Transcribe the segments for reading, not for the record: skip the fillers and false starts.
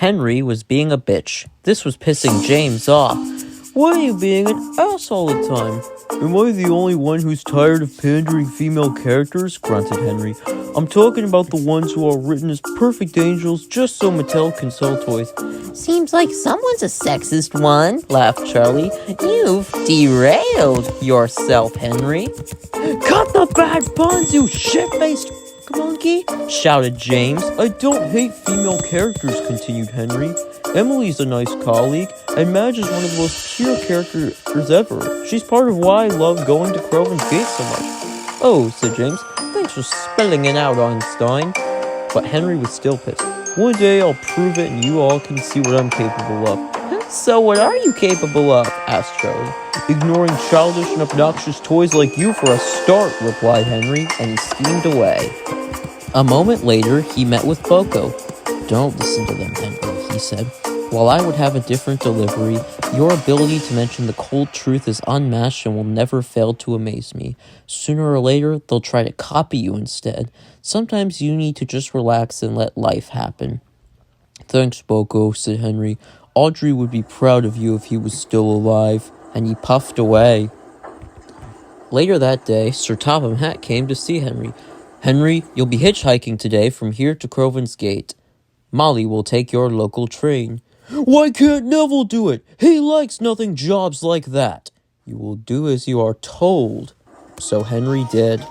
Henry was being a bitch. This was pissing James off. Why are you being an ass all the time? Am I the only one who's tired of pandering female characters? Grunted Henry. I'm talking about the ones who are written as perfect angels just so Mattel can sell toys. Seems like someone's a sexist one, laughed Charlie. You've derailed yourself, Henry. Cut the bad puns, you shit-faced monkey! Shouted James. I don't hate female characters, continued Henry. Emily's a nice colleague, and Madge is one of the most pure characters ever. She's part of why I love going to Croven's Gate so much. Oh, said James, thanks for spelling it out, Einstein. But Henry was still pissed. One day I'll prove it and you all can see what I'm capable of. So what are you capable of? Asked Charlie. Ignoring childish and obnoxious toys like you for a start, replied Henry, and he steamed away. A moment later, he met with Boko. Don't listen to them, Henry, he said. While I would have a different delivery, your ability to mention the cold truth is unmatched and will never fail to amaze me. Sooner or later, they'll try to copy you instead. Sometimes you need to just relax and let life happen. Thanks, Boko, said Henry. Audrey would be proud of you if he was still alive. And he puffed away. Later that day, Sir Topham Hatt came to see Henry. Henry, you'll be hitchhiking today from here to Croven's Gate. Molly will take your local train. Why can't Neville do it? He likes nothing jobs like that. You will do as you are told. So Henry did.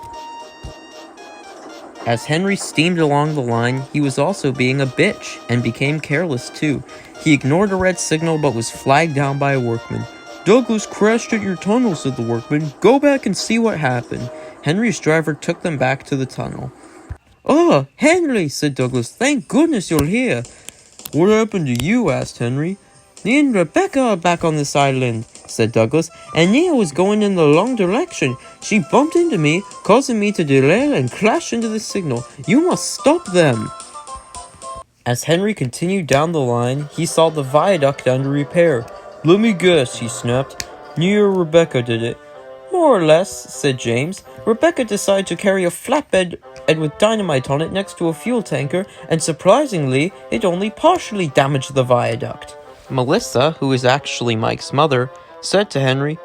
As Henry steamed along the line, he was also being a bitch and became careless too. He ignored a red signal but was flagged down by a workman. Douglas crashed at your tunnel, said the workman. Go back and see what happened. Henry's driver took them back to the tunnel. Oh, Henry, said Douglas. Thank goodness you're here. What happened to you? Asked Henry. Nia and Rebecca are back on this island, said Douglas, and Nia was going in the wrong direction. She bumped into me, causing me to derail and crash into the signal. You must stop them. As Henry continued down the line, he saw the viaduct under repair. Let me guess, he snapped. Nia or Rebecca did it. More or less, said James. Rebecca decided to carry a flatbed with dynamite on it next to a fuel tanker, and surprisingly, it only partially damaged the viaduct. Melissa, who is actually Mike's mother, said to Henry,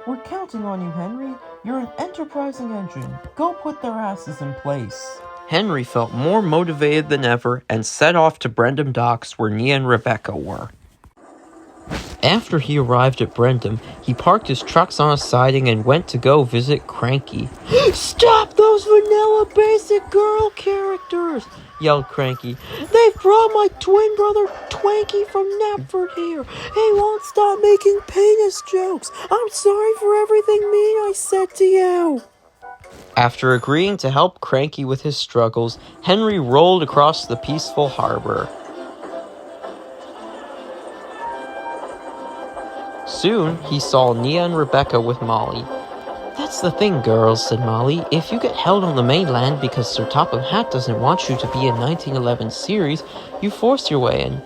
We're counting on you, Henry. You're an enterprising engine. Go put their asses in place. Henry felt more motivated than ever and set off to Brendam Docks where Nia and Rebecca were. After he arrived at Brendam, he parked his trucks on a siding and went to go visit Cranky. Stop those vanilla basic girl characters, yelled Cranky. They've brought my twin brother Twanky from Knapford here. He won't stop making penis jokes. I'm sorry for everything mean I said to you. After agreeing to help Cranky with his struggles, Henry rolled across the peaceful harbor. Soon, he saw Nia and Rebecca with Molly. That's the thing, girls, said Molly. If you get held on the mainland because Sir Topham Hatt doesn't want you to be in 1911 series, you force your way in.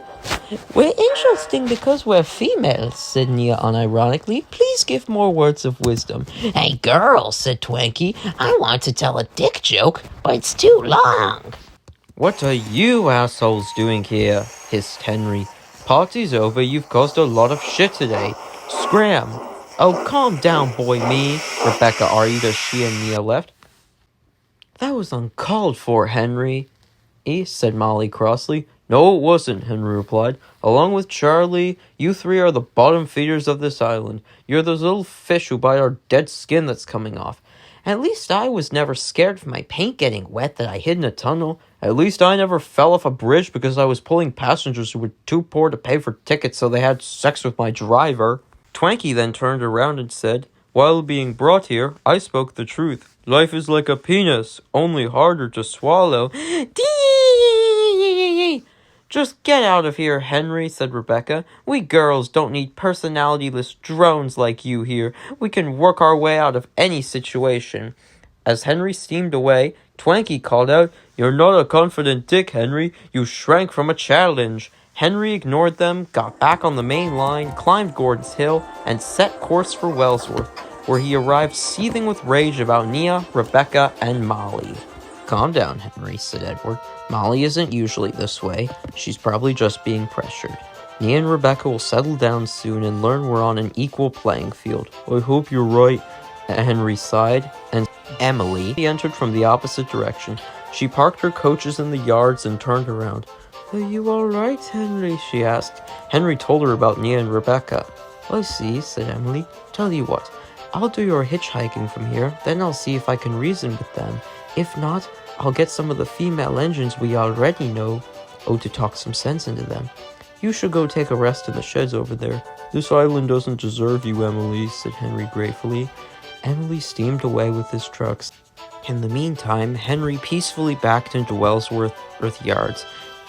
We're interesting because we're females, said Nia unironically. Please give more words of wisdom. Hey, girls, said Twanky. I want to tell a dick joke, but it's too long. What are you assholes doing here? Hissed Henry. Party's over, you've caused a lot of shit today. Scram! Oh, calm down, boy me, Rebecca argued as she and Nia left. That was uncalled for, Henry, said Molly crossly. No, it wasn't, Henry replied. Along with Charlie, you three are the bottom feeders of this island. You're those little fish who bite our dead skin that's coming off. At least I was never scared of my paint getting wet that I hid in a tunnel. At least I never fell off a bridge because I was pulling passengers who were too poor to pay for tickets so they had sex with my driver. Twanky then turned around and said, While being brought here, I spoke the truth. Life is like a penis, only harder to swallow. Just get out of here, Henry, said Rebecca. We girls don't need personalityless drones like you here. We can work our way out of any situation. As Henry steamed away, Twanky called out, You're not a confident dick, Henry. You shrank from a challenge. Henry ignored them, got back on the main line, climbed Gordon's Hill, and set course for Wellsworth, where he arrived seething with rage about Nia, Rebecca, and Molly. Calm down, Henry, said Edward. Molly isn't usually this way. She's probably just being pressured. Nia and Rebecca will settle down soon and learn we're on an equal playing field. I hope you're right, Henry sighed, and Emily entered from the opposite direction. She parked her coaches in the yards and turned around. Are you all right, Henry? She asked. Henry told her about Nia and Rebecca. I see, said Emily. Tell you what, I'll do your hitchhiking from here, then I'll see if I can reason with them. If not, I'll get some of the female engines we already know, to talk some sense into them. You should go take a rest in the sheds over there. This island doesn't deserve you, Emily, said Henry gratefully. Emily steamed away with his trucks. In the meantime, Henry peacefully backed into Wellsworth Yards,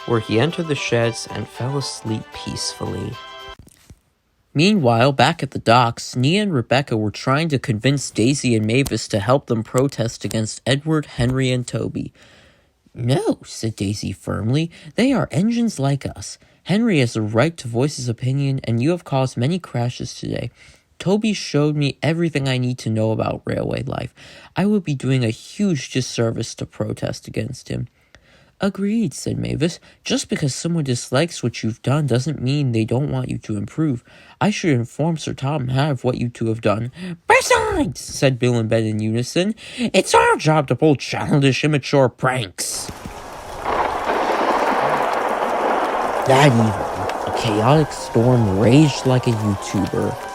where he entered the sheds and fell asleep peacefully. Meanwhile, back at the docks, Nia and Rebecca were trying to convince Daisy and Mavis to help them protest against Edward, Henry, and Toby. No, said Daisy firmly, they are engines like us. Henry has a right to voice his opinion, and you have caused many crashes today. Toby showed me everything I need to know about railway life. I would be doing a huge disservice to protest against him. Agreed, said Mavis. Just because someone dislikes what you've done doesn't mean they don't want you to improve. I should inform Sir Tom Hatt of what you two have done. Besides, said Bill and Ben in unison, it's our job to pull childish, immature pranks. That evening, a chaotic storm raged like a YouTuber.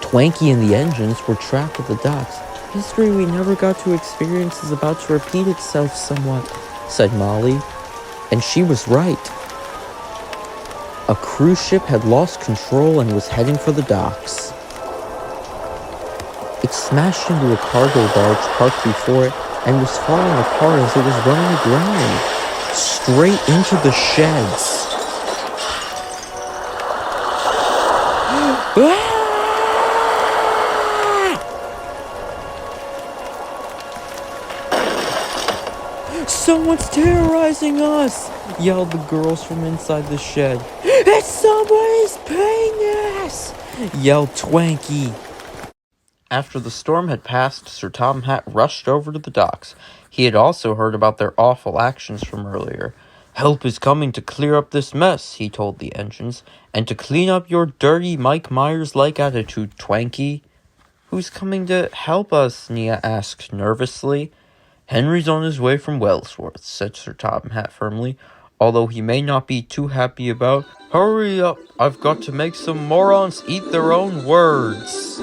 Twanky and the engines were trapped at the docks. History we never got to experience is about to repeat itself somewhat, said Molly. And she was right. A cruise ship had lost control and was heading for the docks. It smashed into a cargo barge parked before it and was falling apart as it was running aground, straight into the sheds. Someone's terrorizing us! Yelled the girls from inside the shed. It's somebody's paying us! Yelled Twanky. After the storm had passed, Sir Tom Hatt rushed over to the docks. He had also heard about their awful actions from earlier. Help is coming to clear up this mess, he told the engines, and to clean up your dirty Mike Myers-like attitude, Twanky. Who's coming to help us? Nia asked nervously. Henry's on his way from Wellsworth, said Sir Tom Hatt firmly, although he may not be too happy about. Hurry up, I've got to make some morons eat their own words.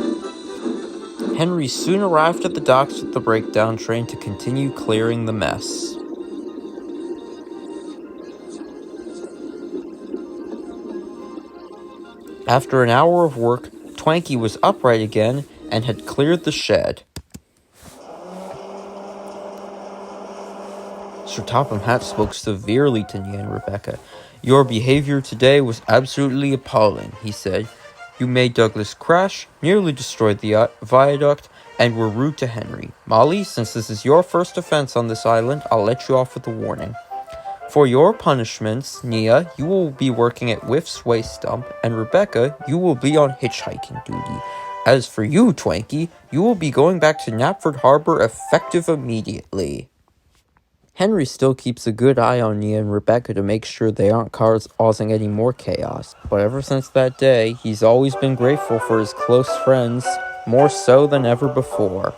Henry soon arrived at the docks with the breakdown train to continue clearing the mess. After an hour of work, Twanky was upright again and had cleared the shed. Sir Topham Hatt spoke severely to Nia and Rebecca. Your behavior today was absolutely appalling, he said. You made Douglas crash, nearly destroyed the viaduct, and were rude to Henry. Molly, since this is your first offense on this island, I'll let you off with a warning. For your punishments, Nia, you will be working at Whiff's waste dump, and Rebecca, you will be on hitchhiking duty. As for you, Twanky, you will be going back to Knapford Harbor effective immediately. Henry still keeps a good eye on Nia and Rebecca to make sure they aren't causing any more chaos. But ever since that day, he's always been grateful for his close friends, more so than ever before.